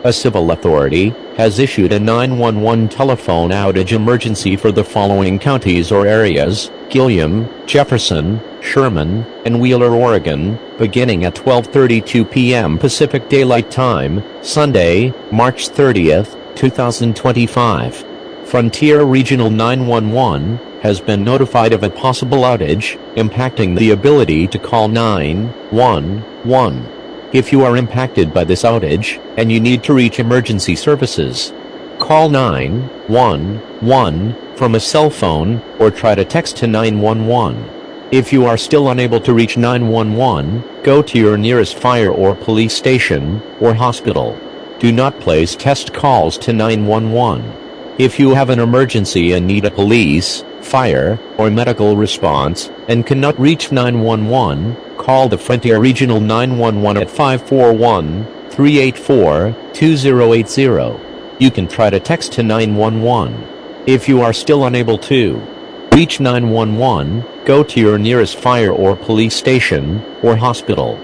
A civil authority has issued a 911 telephone outage emergency for the following counties or areas: Gilliam, Jefferson, Sherman, and Wheeler, Oregon, beginning at 12:32 p.m. Pacific Daylight Time, Sunday, March 30th, 2025. Frontier Regional 911 has been notified of a possible outage, impacting the ability to call 911. If you are impacted by this outage, and you need to reach emergency services, call 911 from a cell phone, or try to text to 911. If you are still unable to reach 911, go to your nearest fire or police station, or hospital. Do not place test calls to 911. If you have an emergency and need a police, fire, or medical response, and cannot reach 911, call the Frontier Regional 911 at 541-384-2080. You can try to text to 911. If you are still unable to reach 911, go to your nearest fire or police station, or hospital.